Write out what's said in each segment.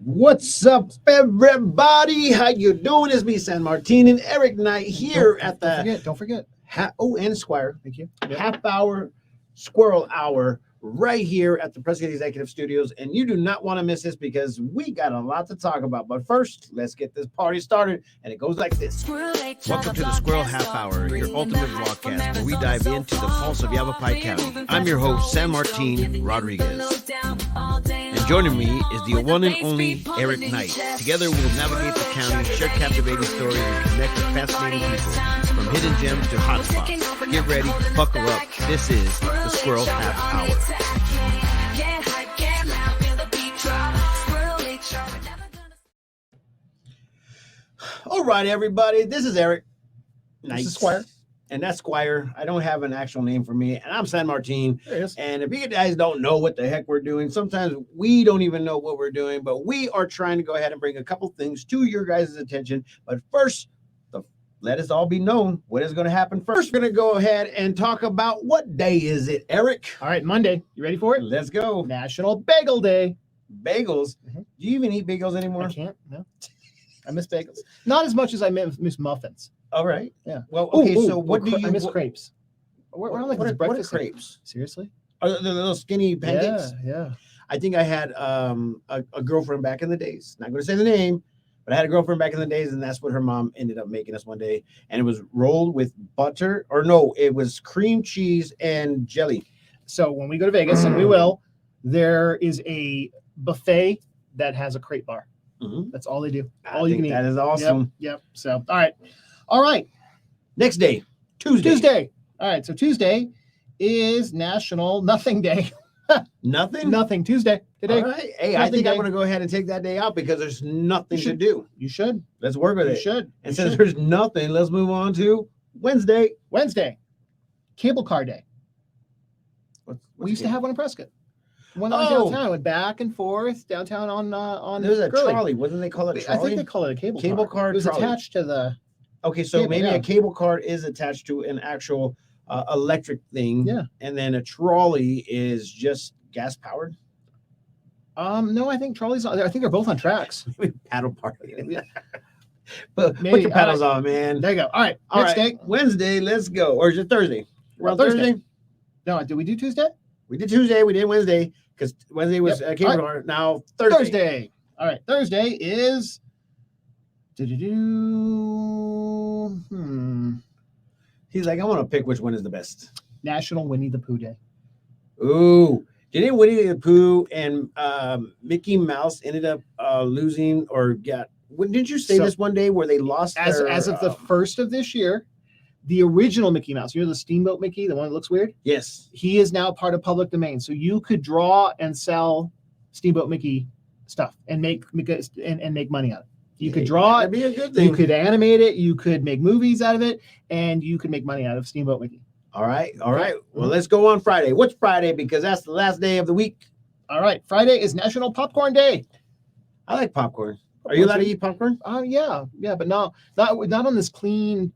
What's up, everybody? How you doing? It's me, San Martin, and Eric Knight here at the... Don't forget. And Squire. Thank you. Yep. Half hour, squirrel hour, right here at the Prescott Executive Studios. And you do not want to miss this because we got a lot to talk about. But first, let's get this party started. And it goes like this. Welcome to the Squirrel Half Hour, your ultimate vlogcast where we dive into the pulse of Yavapai County. I'm your host, San Martin Rodriguez. And joining me is the one and only Eric Knight. Together, we'll navigate the county, share captivating stories, and connect with fascinating people, from hidden gems to hotspots. Get ready, buckle up. This is the Squirrel Half Hour. All right, everybody. This is Eric Knight. This is Squire. And that's Squire. I don't have an actual name for me. And I'm San Martin. There it is. And if you guys don't know what the heck we're doing, sometimes we don't even know what we're doing. But we are trying to go ahead and bring a couple things to your guys' attention. But first, let us all be known what is going to happen first. We're going to go ahead and talk about what day is it, Eric? All right, Monday. You ready for it? Let's go. National Bagel Day. Bagels? Mm-hmm. Do you even eat bagels anymore? I can't. No. I miss bagels. Not as much as I miss muffins. All right. Yeah. Well, okay, so what do you... I miss crepes. We're on like what breakfast. are crepes? Seriously? Are the little skinny pancakes? Yeah. I think I had a girlfriend back in the days. Not going to say the name, but I had a girlfriend back in the days, and that's what her mom ended up making us one day. And it was rolled with butter, or no, it was cream cheese and jelly. So when we go to Vegas, and we will, there is a buffet that has a crepe bar. Mm-hmm. That's all they do. I All you think can eat. that is awesome. Yep. So, all right. Next day, Tuesday. All right. So Tuesday is National Nothing Day. Nothing? Nothing. Tuesday. Today. All right. Hey, I Nothing think day. I'm going to go ahead and take that day out because there's nothing to do. You should. Let's work with You it. should. And since there's nothing, let's move on to Wednesday. Cable car day. We used to have one in Prescott. One on downtown. Went back and forth downtown on. There's a Gurley. trolley. Wasn't they call it trolley? I think they call it a cable car. It was trolley. attached to the. Okay, so cable, maybe a cable car is attached to an actual electric thing. Yeah. And then a trolley is just gas powered. No, I think trolleys. I think they're both on tracks. Paddle party. But Maybe. put your paddles on, man. There you go. All right. All Next right. day. Wednesday, let's go. Or is it Thursday? We're on Thursday. No, did we do Tuesday? We did Tuesday. We did Wednesday because Wednesday was cable car. Now Thursday. All right. Thursday is. He's like, I want to pick which one is the best. National Winnie the Pooh Day. Ooh. Didn't Winnie the Pooh and Mickey Mouse ended up losing or got... Didn't you say this one day where they lost as of the first of this year? The original Mickey Mouse, you know the Steamboat Mickey, the one that looks weird? Yes. He is now part of public domain. So you could draw and sell Steamboat Mickey stuff and make money on it. You could draw it. That'd be a good thing. You could animate it. You could make movies out of it. And you could make money out of Steamboat Mickey. All right. Well, let's go on Friday. What's Friday? Because that's the last day of the week. All right. Friday is National Popcorn Day. I like popcorn. Are you allowed to eat popcorn? Yeah, but not on this clean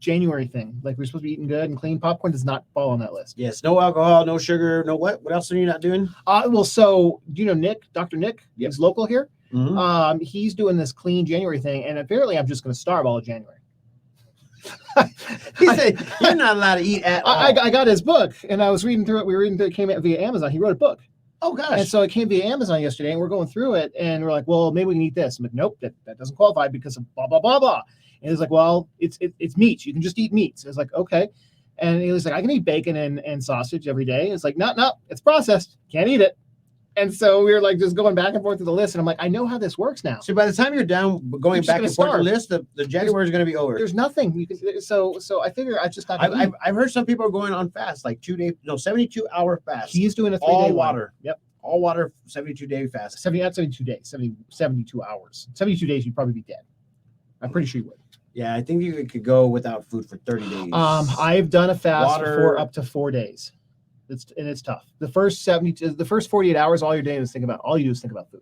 January thing. Like we're supposed to be eating good and clean. Popcorn does not fall on that list. Yes, no alcohol, no sugar, no what? What else are you not doing? Well, so do you know Nick, Dr. Nick? Yep. He's local here. Mm-hmm. He's doing this clean January thing, and apparently I'm just going to starve all of January. He said you're not allowed to eat at all. I got his book, and I was reading through it. We were reading through it. It came out via Amazon. He wrote a book. Oh gosh! And so it came via Amazon yesterday, and we're going through it, and we're like, well, maybe we can eat this. I'm like, nope, that doesn't qualify because of blah blah blah blah. And he's like, well, it's meats. You can just eat meats. I was like, okay. And he was like, I can eat bacon and sausage every day. It's like, no, it's processed. Can't eat it. And so we were like just going back and forth to the list. And I'm like, I know how this works now. So by the time you're down going back and forth the list, the January is going to be over. There's nothing you can. So I figure I just not. I've heard some people are going on fast, like 72-hour fast. He's doing a 3-day all water. Yep. All water 72-day fast. 72 days, 72 hours. 72 days, you'd probably be dead. I'm pretty sure you would. Yeah, I think you could go without food for 30 days. I've done a fast for up to 4 days. It's tough. The first 48 hours, all you do is think about food.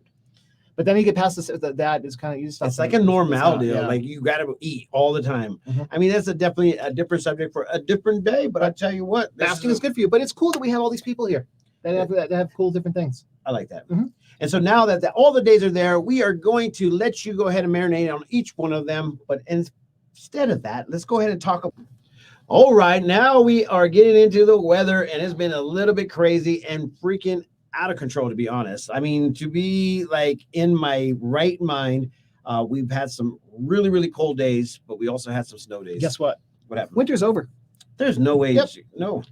But then you get past that is kind of you stop. It's like a normal deal. Yeah. Like you got to eat all the time. Mm-hmm. I mean, that's definitely a different subject for a different day. But I tell you what, fasting is good for you. But it's cool that we have all these people here that have cool different things. I like that. Mhm. And so now that all the days are there, we are going to let you go ahead and marinate on each one of them. But instead of that, let's go ahead and talk. All right, now we are getting into the weather, and it's been a little bit crazy and freaking out of control, to be honest. I mean, to be like in my right mind, we've had some really, really cold days, but we also had some snow days. Guess what? What happened? Winter's over. There's no way. Yep. No.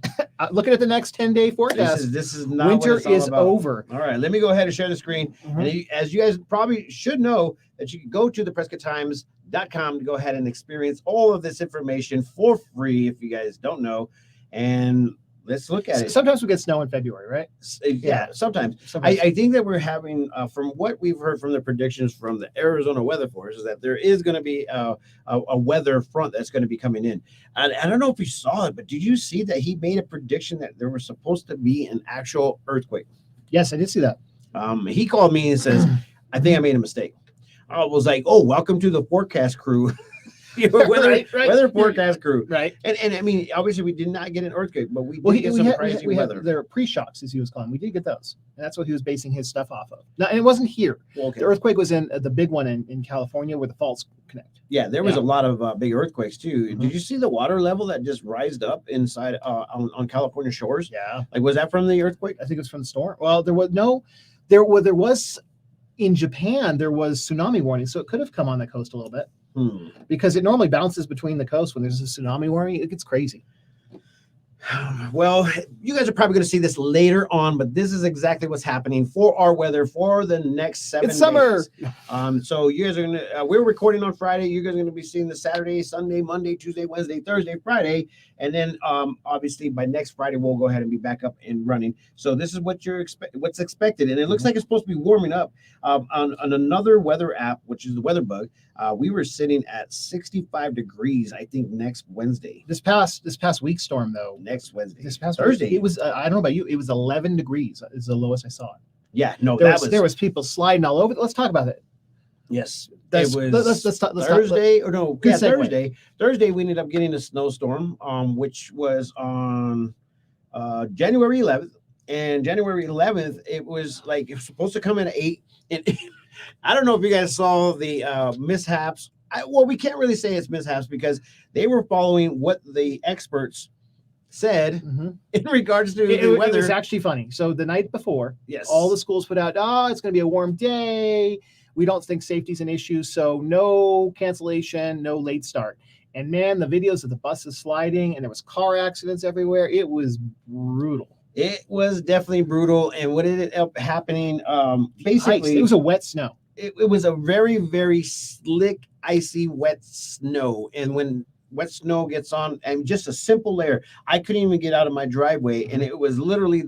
Looking at the next 10-day forecast, This is not winter what it's all is about. over. All right, let me go ahead and share the screen. Mhm. And as you guys probably should know, that you can go to the PrescottTimes.com to go ahead and experience all of this information for free if you guys don't know. And let's look at it. Sometimes we get snow in February, right? Yeah, sometimes. I think that we're having, from what we've heard from the predictions from the Arizona Weather Force, is that there is going to be a weather front that's going to be coming in. And I don't know if you saw it, but did you see that he made a prediction that there was supposed to be an actual earthquake? Yes, I did see that. He called me and says, I think I made a mistake. I was like, oh, welcome to the forecast crew. Weather forecast crew. Right. And I mean, obviously we did not get an earthquake, but we did Well, get some crazy we weather. had their pre-shocks, as he was calling. We did get those. And that's what he was basing his stuff off of. Now, and it wasn't here. Okay. The earthquake was in the big one in California where the faults connect. Yeah, there was a lot of big earthquakes too. Mhm. Did you see the water level that just rised up inside on California shores? Yeah. Like, was that from the earthquake? I think it was from the storm. Well, there was in Japan, there was tsunami warning. So it could have come on the coast a little bit. Because it normally bounces between the coast when there's a tsunami warning. It gets crazy. Well, you guys are probably going to see this later on, but this is exactly what's happening for our weather for the next 7 days. It's summer. So you guys are going to, we're recording on Friday. You guys are going to be seeing the Saturday, Sunday, Monday, Tuesday, Wednesday, Thursday, Friday. And then obviously by next Friday, we'll go ahead and be back up and running. So this is what what's expected. And it looks like it's supposed to be warming up on another weather app, which is the Weather Bug. We were sitting at 65 degrees, I think, next Wednesday. This past week storm, though. Next Wednesday. This past Thursday. Wednesday, it was, I don't know about you, it was 11 degrees is the lowest I saw it. Yeah, no, There was people sliding all over. Let's talk about it. Yes, Let's talk. Thursday or no? Good Yeah, segue. Thursday we ended up getting a snowstorm, which was on January 11th. And January 11th, it was like it was supposed to come in at 8. And I don't know if you guys saw the mishaps. Well, we can't really say it's mishaps because they were following what the experts said in regards to the weather. It was actually funny. So the night before, Yes, all the schools put out, it's going to be a warm day. We don't think safety's an issue, so no cancellation, no late start. And man, the videos of the buses sliding and there was car accidents everywhere. It was brutal. It was definitely brutal. And what ended up happening, basically, It was a wet snow. It was a very, very slick, icy, wet snow. And when wet snow gets on, and just a simple layer, I couldn't even get out of my driveway. And it was literally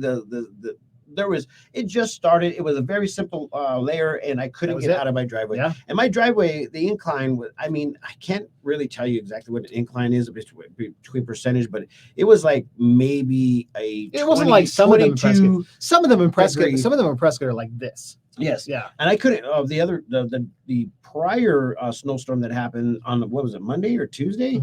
it just started. It was a very simple layer, and I couldn't get out of my driveway. Yeah. And my driveway, the incline was, I mean, I can't really tell you exactly what an incline is between percentage, but it was like maybe it wasn't like some of them in Prescott. Some of them in Prescott are like this. Yes. Yeah. And I couldn't, the prior snowstorm that happened on what was it, Monday or Tuesday?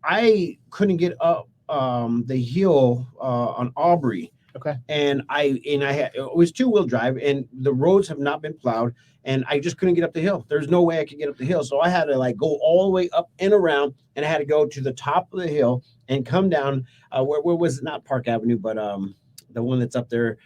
I couldn't get up the hill on Aubrey. Okay. And I had, it was 2-wheel drive and the roads have not been plowed and I just couldn't get up the hill. There's no way I could get up the hill. So I had to like go all the way up and around, and I had to go to the top of the hill and come down where was it, not Park Avenue, but the one that's up there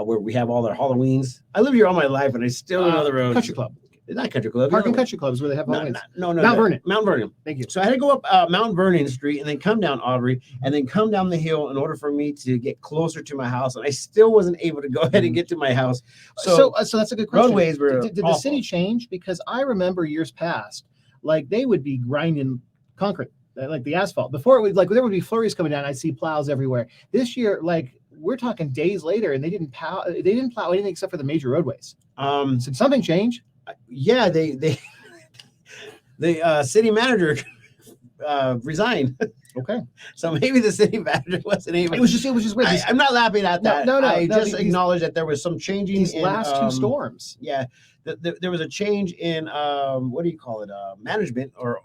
where we have all our Halloweens. I live here all my life and I still know the road. Country Club. It's not Country Club. Park and Country Clubs where they have Halloweens. No. Mount Vernon. Mount Vernon. Thank you. So I had to go up Mount Vernon Street and then come down Aubrey and then come down the hill in order for me to get closer to my house. And I still wasn't able to go ahead and get to my house. So that's a good question. Roadways were Did the city change? Because I remember years past, like they would be grinding concrete, like the asphalt. Before it was like there would be flurries coming down. I see plows everywhere. This year, like we're talking days later, and they didn't plow anything except for the major roadways. So did something change? Yeah, the city manager resigned. Okay. So maybe the city manager wasn't able. It was just weird. I'm not laughing at that. No, I just acknowledge that there was some changing These in last two storms. Yeah, there was a change in what do you call it? Management or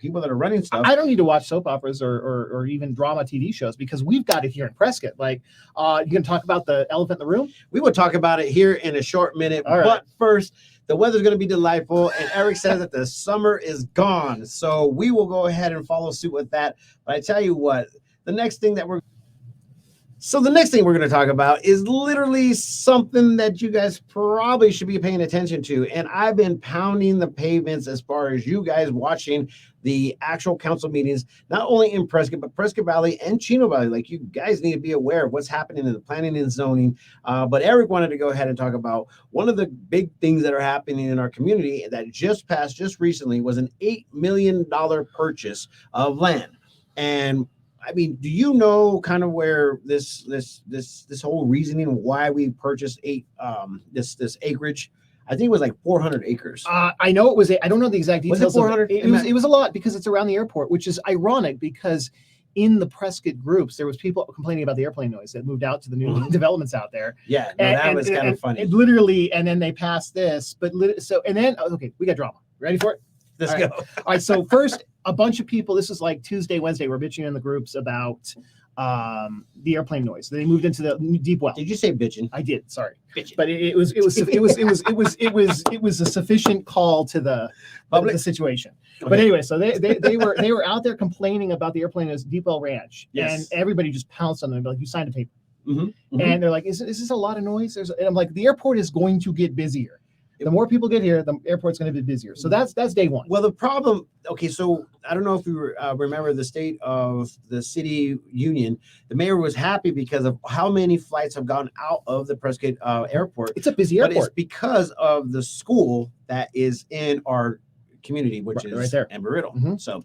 people that are running stuff. I don't need to watch soap operas or even drama TV shows because we've got it here in Prescott. Like, you can talk about the elephant in the room. We will talk about it here in a short minute. All right. But first, the weather's going to be delightful, and Eric says that the summer is gone. So we will go ahead and follow suit with that. But I tell you what, the next thing we're going to talk about is literally something that you guys probably should be paying attention to. And I've been pounding the pavements as far as you guys watching the actual council meetings, not only in Prescott, but Prescott Valley and Chino Valley. Like, you guys need to be aware of what's happening in the planning and zoning. But Eric wanted to go ahead and talk about one of the big things that are happening in our community that just passed just recently was an $8 million purchase of land. And I mean, do you know kind of where this whole reasoning why we purchased this acreage? I think it was like 400 acres. I know it was. I don't know the exact details. Was it 400? It was a lot because it's around the airport, which is ironic because in the Prescott groups there was people complaining about the airplane noise that moved out to the new develvelopents out there. Yeah, no, that was kind of funny. Literally, and then they passed this, but okay, we got drama. Ready for it? Let's go. All right. So first, a bunch of people. This is like Tuesday, Wednesday. We're bitching in the groups about the airplane noise. They moved into the deep well. Did you say bitching? I did. Sorry, bitching. but it was a sufficient call to the situation. Okay. But anyway, so they were out there complaining about the airplane noise, Deep Well Ranch, and everybody just pounced on them. Like, you signed a paper, and they're like, "Is this a lot of noise?" And I'm like, "The airport is going to get busier. The more people get here, the airport's going to be busier." So that's day one. Well, the problem, okay, so I don't know if you remember the state of the city union. The mayor was happy because of how many flights have gone out of the Prescott airport. It's a busy airport. But it's because of the school that is in our community, which is right there, Embry-Riddle. So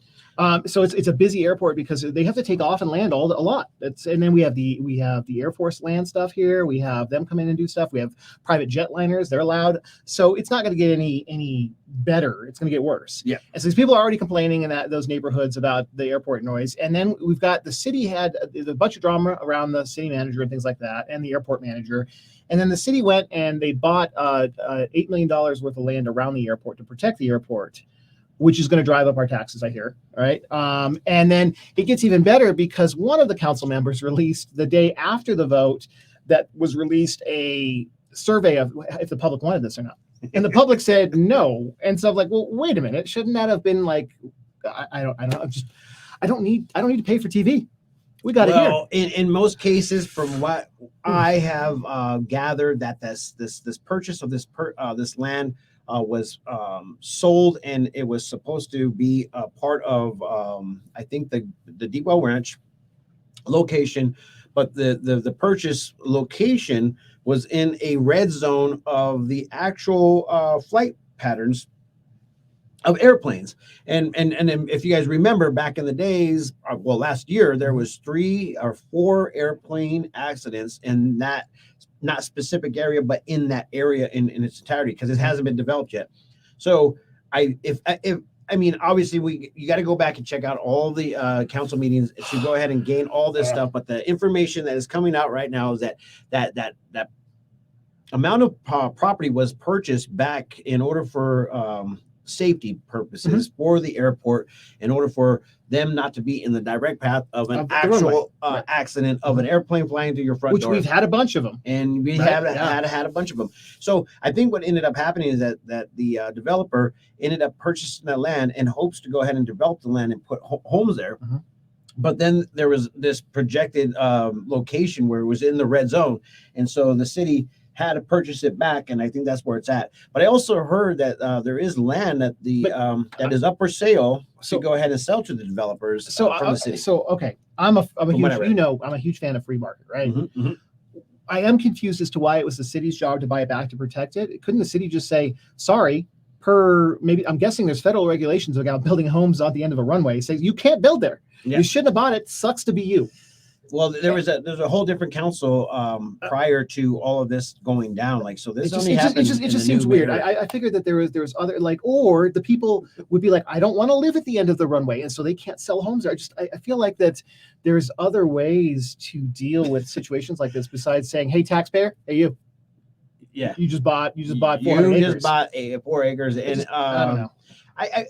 it's a busy airport because they have to take off and land a lot. And then we have the Air Force land stuff here. We have them come in and do stuff. We have private jetliners; they're allowed. So it's not going to get any better. It's going to get worse. Yeah. And so these people are already complaining in those neighborhoods about the airport noise. And then we've got the city had a bunch of drama around the city manager and things like that, and the airport manager. And then the city went and they bought $8 million worth of land around the airport to protect the airport, which is going to drive up our taxes, I hear. All right. And then it gets even better because one of the council members released the day after the vote that was released a survey of if the public wanted this or not. And the public said no. And so I'm like, well, wait a minute. Shouldn't that have been like, I don't need to pay for TV. We got it here. In most cases, from what I have gathered, that this purchase of this land was sold, and it was supposed to be a part of I think the Deep Well Ranch location, but the purchase location was in a red zone of the actual flight patterns of airplanes. And if you guys remember back in the days, last year, there was 3 or 4 airplane accidents in that not specific area, but in that area in its entirety, because it hasn't been developed yet. So obviously you got to go back and check out all the council meetings to go ahead and gain all this stuff. But the information that is coming out right now is that amount of property was purchased back in order for safety purposes for the airport, in order for them not to be in the direct path of an actual accident of an airplane flying through your front door. Which we've had a bunch of them. And we had a bunch of them. So I think what ended up happening is that the developer ended up purchasing that land in hopes to go ahead and develop the land and put homes there. But then there was this projected location where it was in the red zone. And so the city had to purchase it back, and I think that's where it's at. But I also heard that there is land that that is up for sale to go ahead and sell to the developers from the city. So okay, I'm a huge fan of free market, right? I am confused as to why it was the city's job to buy it back to protect it. Couldn't the city just say, sorry, maybe I'm guessing there's federal regulations about building homes at the end of a runway, say you can't build there. You shouldn't have bought it. Sucks to be you. Well, there's a whole different council prior to all of this going down. Like, so this only happened. It just seems weird. I figured that there was other, like, or the people would be like, I don't want to live at the end of the runway, and so they can't sell homes there. I feel like that there's other ways to deal with situations like this besides saying, hey, taxpayer, hey, you. Yeah. You just bought 400 acres. You just bought 4 acres, and I don't know.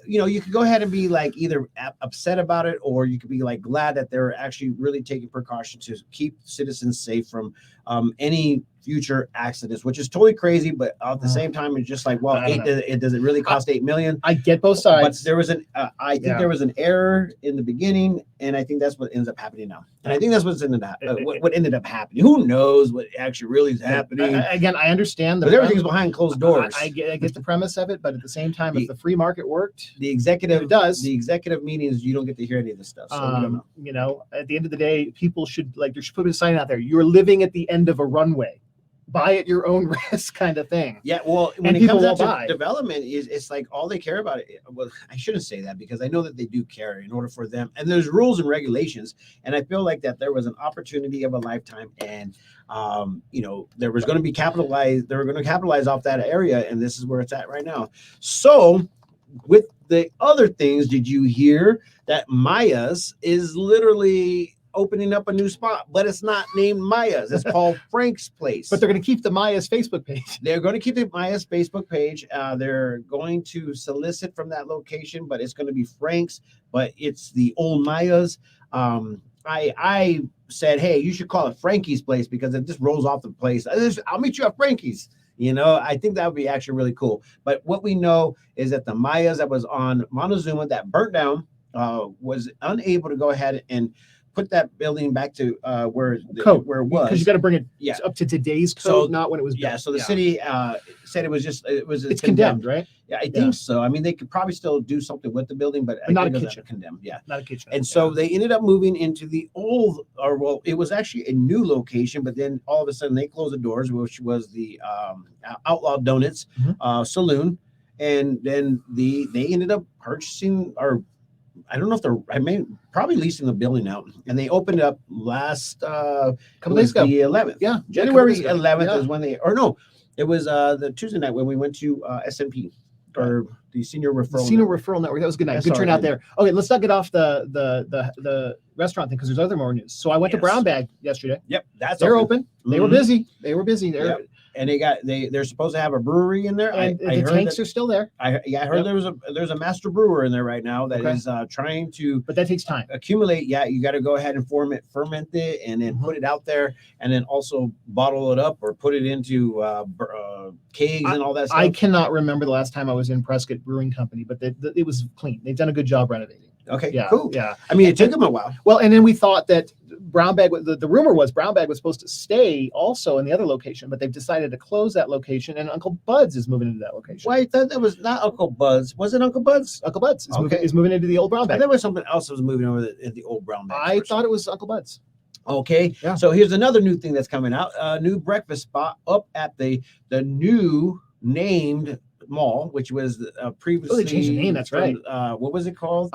you could go ahead and be like either upset about it, or you could be like glad that they're actually really taking precautions to keep citizens safe from any future accidents, which is totally crazy. But at the same time, it's just like, well, does it really cost $8 million? I get both sides. But there was I think there was an error in the beginning, and I think that's what ends up happening now. And I think that's what ended up happening. Who knows what actually really is happening? Again, I understand that everything's behind closed doors. I get the premise of it, but at the same time, if the free market worked, the executive does. meetings, you don't get to hear any of this stuff. So we don't know. At the end of the day, people should there should put a sign out there. You're living at the end of a runway. Buy at your own risk, kind of thing. Yeah, well, when it comes down to development, it's like all they care about. Well, I shouldn't say that, because I know that they do care in order for them. And there's rules and regulations, and I feel like that there was an opportunity of a lifetime, and there was going to be capitalized. They were going to capitalize off that area, and this is where it's at right now. So, with the other things, did you hear that Maya's is literally opening up a new spot, but it's not named Maya's. It's called Frank's Place. But they're going to keep the Maya's Facebook page. They're going to keep the Maya's Facebook page. They're going to solicit from that location, but it's going to be Frank's, but it's the old Maya's. I said, hey, you should call it Frankie's Place, because it just rolls off the place. I'll meet you at Frankie's. I think that would be actually really cool. But what we know is that the Maya's that was on Montezuma that burnt down was unable to go ahead and put that building back to where it was, because you got to bring it up to today's code, not when it was built. Yeah, so the city said it's condemned, right? Yeah, I think so. I mean, they could probably still do something with the building, but not a kitchen. Condemned, yeah, not a kitchen. And so they ended up moving into the old, it was actually a new location, but then all of a sudden they closed the doors, which was the Outlaw Donuts saloon, and then they ended up purchasing, or I don't know if probably leasing the building out, and they opened up last couple days ago, the 11th. Yeah, January 11th is when it was the Tuesday night when we went to SNP, or the Senior Referral Network. That was a good night. Good turnout there. Okay, let's not get off the restaurant thing, because there's other more news. So I went to Brown Bag yesterday. Yep, they're open. They were busy. And they're supposed to have a brewery in there. And the tanks are still there. I heard there's a master brewer in there right now that is trying to. But that takes time. Accumulate. Yeah, you got to go ahead and ferment it, and then put it out there, and then also bottle it up or put it into kegs and all that stuff. I cannot remember the last time I was in Prescott Brewing Company, but it was clean. They've done a good job renovating. Okay, yeah, cool. Yeah, I mean, it took them a while. Well, and then we thought that Brown Bag, the rumor was Brown Bag was supposed to stay also in the other location, but they've decided to close that location, and Uncle Bud's is moving into that location. Well, I thought that was not Uncle Bud's. Was it Uncle Bud's? Uncle Bud's is moving into the old Brown Bag. There was something else that was moving over in the old Brown Bag. I thought it was Uncle Bud's. Okay, yeah. So here's another new thing that's coming out. A new breakfast spot up at the new named mall, which was previously. Oh, they changed the name. That's right. What was it called?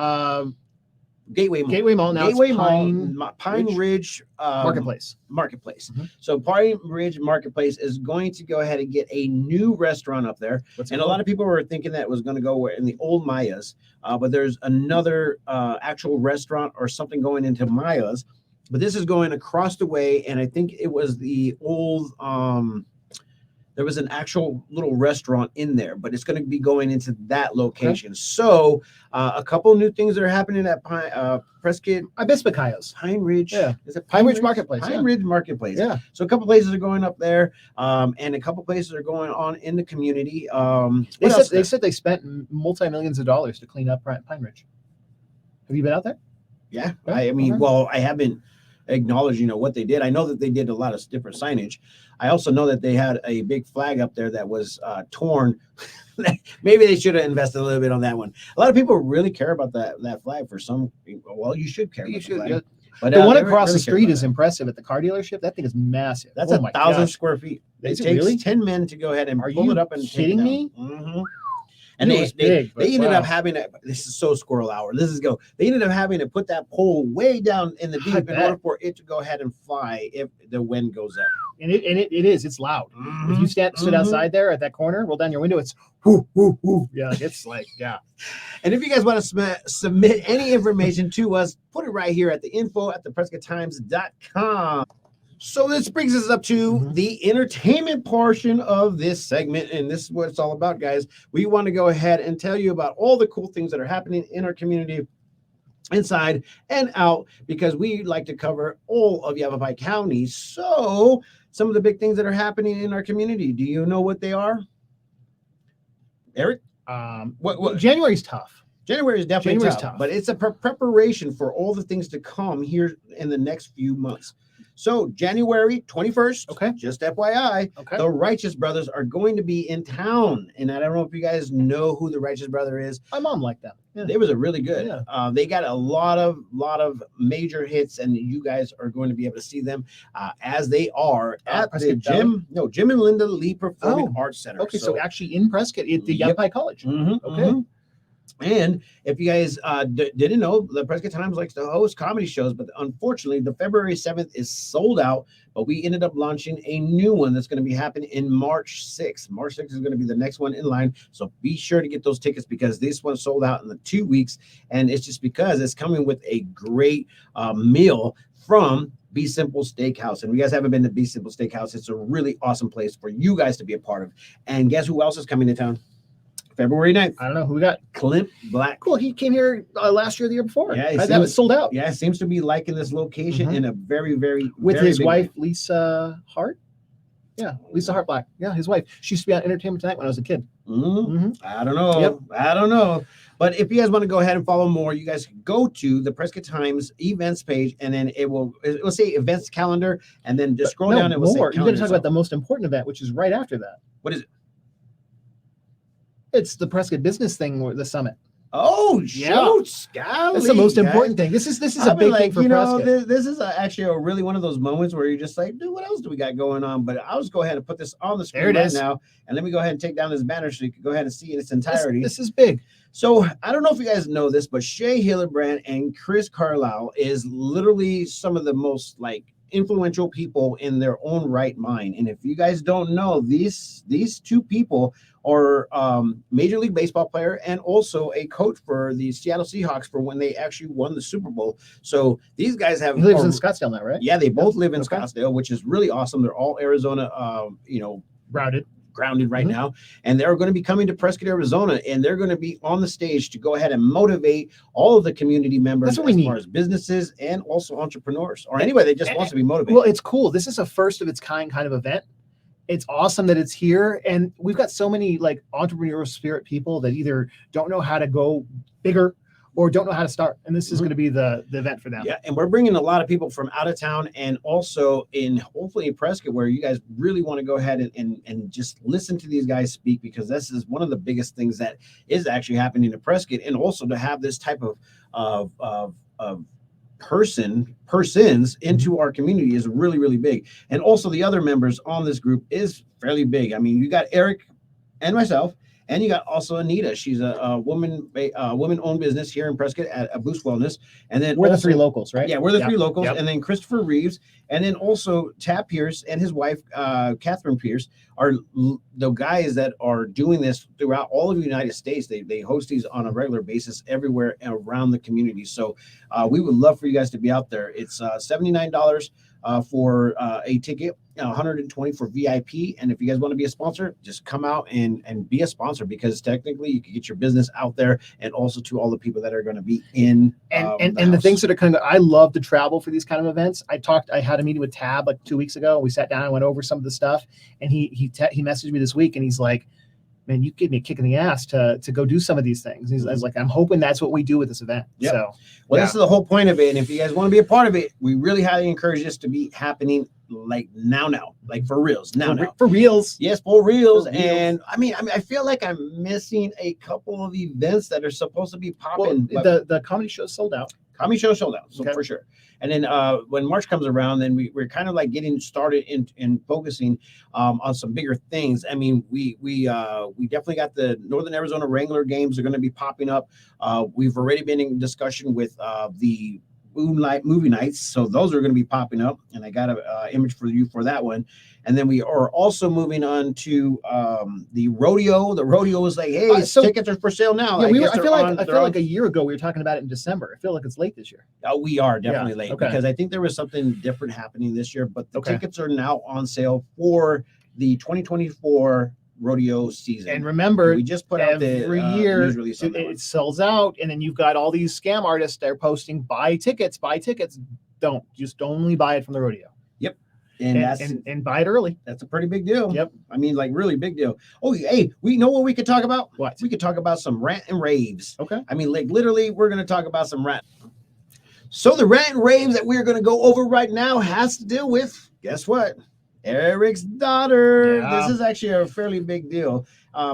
Gateway Mall. Gateway Mall. Now Gateway Mall, Pine Ridge Marketplace. Mm-hmm. So Pine Ridge Marketplace is going to go ahead and get a new restaurant up there. And a lot of people were thinking that it was going to go in the old Maya's, but there's another actual restaurant or something going into Maya's. But this is going across the way, and I think it was the old. There was an actual little restaurant in there, but it's going to be going into that location. Okay. So a couple new things that are happening at Prescott. Ibispicayos. Pine Ridge. Yeah. Is it Pine Ridge Marketplace? Pine Ridge Marketplace. Yeah. So a couple places are going up there, and a couple places are going on in the community. They said they spent multi-millions of dollars to clean up Pine Ridge. Have you been out there? Yeah. I mean, well, I haven't acknowledged, what they did. I know that they did a lot of different signage. I also know that they had a big flag up there that was torn. Maybe they should have invested a little bit on that one. A lot of people really care about that flag for some. Well, you should care. You should. Yeah. But the one across the street is impressive at the car dealership. That thing is massive. That's 1,000 square feet. It takes really 10 men to go ahead and pull it up and kidding me? Mm-hmm. And they ended up having to, this is so squirrel hour. They ended up having to put that pole way down in the deep in order for it to go ahead and fly if the wind goes up. And it's loud. Mm-hmm. If you stood outside there at that corner, roll down your window, it's whoo, whoo, whoo. Yeah, it's like, yeah. And if you guys want to submit any information to us, put it right here at the info@theprescotttimes.com. So this brings us up to the entertainment portion of this segment, and this is what it's all about, guys. We want to go ahead and tell you about all the cool things that are happening in our community, inside and out, because we like to cover all of Yavapai County. So some of the big things that are happening in our community, do you know what they are, Eric? What January's tough. January is definitely tough, but it's a preparation for all the things to come here in the next few months. So January 21st, okay, just FYI, okay, the Righteous Brothers are going to be in town. And I don't know if you guys know who the Righteous Brother is. My mom liked them. Yeah. They was a really good. Yeah. They got a lot of major hits, and you guys are going to be able to see them as they are at the Jim and Linda Lee Performing Arts Center. Okay, so actually in Prescott at the Yavapai College. Okay. And if you guys didn't know, the Prescott Times likes to host comedy shows, but unfortunately, the February 7th is sold out. But we ended up launching a new one that's going to be happening in March 6th. March 6th is going to be the next one in line. So be sure to get those tickets, because this one sold out in the 2 weeks. And it's just because it's coming with a great meal from Be Simple Steakhouse. And if you guys haven't been to Be Simple Steakhouse, it's a really awesome place for you guys to be a part of. And guess who else is coming to town? February 9th. I don't know who we got. Clint Black. Cool. He came here last year, the year before. Yeah, that was sold out. Yeah, it seems to be liking this location in a very, very with very his wife, way. Lisa Hart. Yeah, Lisa Hart Black. Yeah, his wife. She used to be on Entertainment Tonight when I was a kid. I don't know. Yep. I don't know. But if you guys want to go ahead and follow more, you guys can go to the Prescott Times events page, and then it will say events calendar, and then just scroll down. It will say calendar. You're going to talk about the most important event, which is right after that. What is it? It's the Prescott Business thing, the summit. Oh, shoots. Golly, that's the most important thing. This is a big thing for Prescott. This is actually a really one of those moments where you're just like, dude, what else do we got going on? But I'll just go ahead and put this on the screen right now. And let me go ahead and take down this banner so you can go ahead and see in its entirety. This is big. So I don't know if you guys know this, but Shay Hillenbrand and Chris Carlisle is literally some of the most influential people in their own right mind. And if you guys don't know, these two people are Major League Baseball player and also a coach for the Seattle Seahawks for when they actually won the Super Bowl. So these guys have. He lives in Scottsdale now, right? Yeah, they both live in Scottsdale, which is really awesome. They're all Arizona, grounded right now, and they're going to be coming to Prescott, Arizona, and they're going to be on the stage to go ahead and motivate all of the community members as far as businesses and also entrepreneurs or anybody that just wants to be motivated. Well, it's cool. This is a first of its kind of event. It's awesome that it's here, and we've got so many entrepreneurial spirit people that either don't know how to go bigger or don't know how to start, and this is going to be the event for them. Yeah, and we're bringing a lot of people from out of town and also hopefully in Prescott, where you guys really want to go ahead and just listen to these guys speak, because this is one of the biggest things that is actually happening in Prescott, and also to have this type of persons into our community is really, really big. And also the other members on this group is fairly big. I mean, you got Eric and myself, and you got also Anita. She's a woman-owned business here in Prescott at Boost Wellness. And then we're the three locals, right? Yeah, we're the three locals. Yep. And then Christopher Reeves, and then also Tab Pierce and his wife, Catherine Pierce, are the guys that are doing this throughout all of the United States. They host these on a regular basis everywhere around the community. So we would love for you guys to be out there. It's $79 for a ticket, $120 for VIP. And if you guys want to be a sponsor, just come out and be a sponsor, because technically you can get your business out there and also to all the people that are going to be in. And the things that are kind of, I love to travel for these kind of events. I had a meeting with Tab 2 weeks ago. We sat down and went over some of the stuff, and he messaged me this week, and he's like, man, you gave me a kick in the ass to go do some of these things. I was like, I'm hoping that's what we do with this event. Yep. So, this is the whole point of it. And if you guys want to be a part of it, we really highly encourage this to be happening now, for reals, now. For reals. Yes, for reals. And I mean, I feel like I'm missing a couple of events that are supposed to be popping. Well, the comedy show sold out. Comedy show sold out, so for sure. And then when March comes around, then we're kind of getting started in focusing on some bigger things. I mean, we definitely got the Northern Arizona Wrangler games are going to be popping up. We've already been in discussion with the Moonlight movie nights. So those are going to be popping up, and I got a image for you for that one. And then we are also moving on to the rodeo. The rodeo is like, hey, So- tickets are for sale now. Yeah, I guess I they're feel on- like they're on- like a year ago we were talking about it in December. I feel like it's late this year. we are definitely late okay. because I think there was something different happening this year. But the Okay. tickets are now on sale for the 2024 rodeo season. And remember, we just put out the every year news release on that one. it sells out, and then you've got all these scam artists that are posting buy tickets. Don't only buy it from the rodeo. And buy it early. That's a pretty big deal. Yep. I mean, like really big deal. Oh, hey, we know what we could talk about? What? We could talk about some rant and raves. Okay. I mean, like literally, we're going to talk about some rant. So the rant and raves that we're going to go over right now has to deal with, guess what? Eric's daughter. Yeah. This is actually a fairly big deal.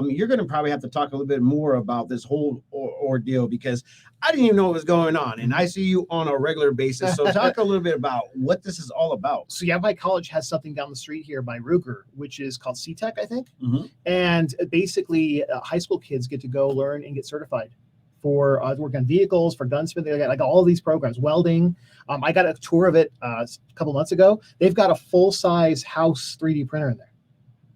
You're going to probably have to talk a little bit more about this whole ordeal because I didn't even know what was going on. And I see you on a regular basis. So talk a little bit about what this is all about. So Yavapai College has something down the street here by Ruger, which is called CTEC, I think. Mhm. And basically, high school kids get to go learn and get certified for work on vehicles, for gunsmithing. They got like all these programs, welding. I got a tour of it a couple months ago. They've got a full-size house 3D printer in there.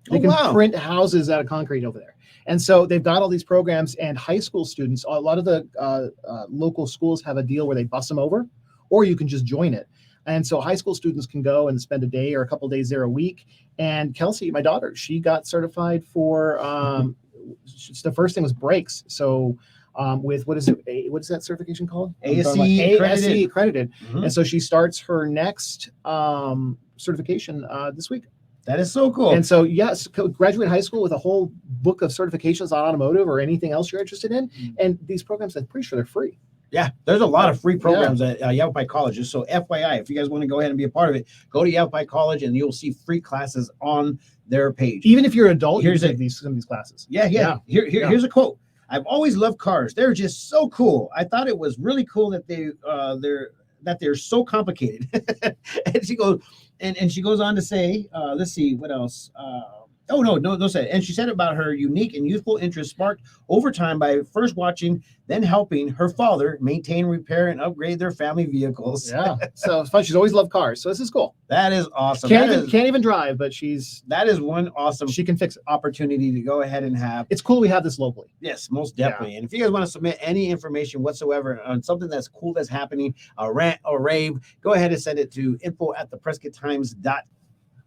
They can print houses out of concrete over there. And so they've got all these programs, and high school students, a lot of the local schools have a deal where they bus them over, or you can just join it. And so high school students can go and spend a day or a couple of days there a week. And Kelsey, my daughter, she got certified for, the first thing was brakes. So with what is that certification called? ASE accredited. Mhm. And so she starts her next certification this week. That is so cool. And so, yes, graduate high school with a whole book of certifications on automotive or anything else you're interested in. And these programs, I'm pretty sure they're free. Yeah, there's a lot of free programs at Yavapai Colleges. So FYI, if you guys want to go ahead and be a part of it, go to Yavapai College and you'll see free classes on their page. Even if you're an adult, Here's you can take some of these classes. Yeah. Here's a quote. I've always loved cars. They're just so cool. I thought it was really cool that they're so complicated. And she goes, and she goes on to say, let's see what else. No. And she said about her unique and youthful interest sparked over time by first watching, then helping her father maintain, repair, and upgrade their family vehicles. Yeah. So it's fun. She's always loved cars. So this is cool. That is awesome. Can't even drive, but that is one awesome she can fix it. Opportunity to go ahead and have. It's cool we have this locally. Yes, most definitely. And if you guys want to submit any information whatsoever on something that's cool that's happening, a rant or rave, go ahead and send it to info@theprescotttimes.com.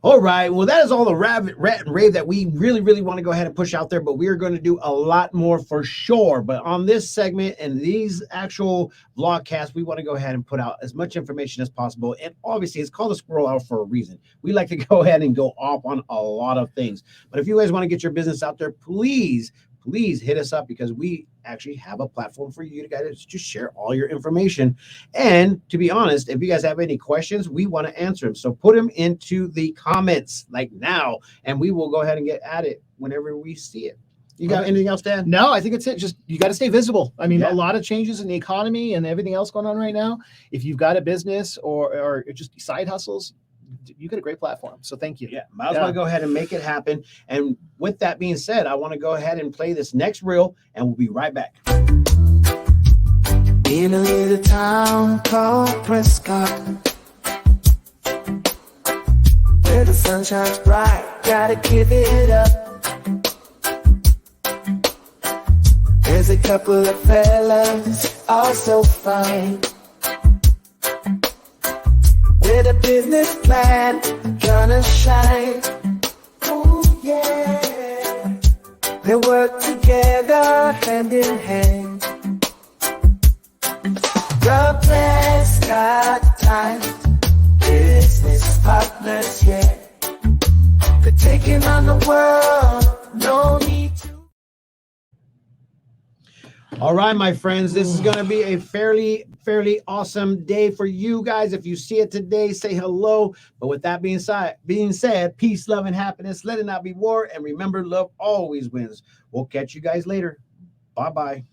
All right. Well, that is all the rant and rave that we really, really want to go ahead and push out there, but we are going to do a lot more for sure. But on this segment and these actual vlogcasts, we want to go ahead and put out as much information as possible. And obviously, it's called a squirrel hour for a reason. We like to go ahead and go off on a lot of things. But if you guys want to get your business out there, please hit us up because we actually have a platform for you guys to just share all your information. And to be honest, if you guys have any questions, we want to answer them. So put them into the comments like now, and we will go ahead and get at it whenever we see it. You got anything else, Dan? No, I think it's it. Just you got to stay visible. I mean, a lot of changes in the economy and everything else going on right now. If you've got a business or just side hustles, you get a great platform. So thank you. Yeah, might as well go ahead and make it happen. And with that being said, I want to go ahead and play this next reel, and we'll be right back. In a little town called Prescott, where the sun shines bright, gotta give it up. There's a couple of fellas, all so fine, with a business plan, gonna shine. Oh yeah, they work together hand in hand. The Prescott Times, business partners, yeah. They're taking on the world, no need to. All right, my friends, this is going to be a fairly awesome day for you guys. If you see it today, say hello. But with that being said, peace, love, and happiness. Let it not be war. And remember, love always wins. We'll catch you guys later. Bye-bye.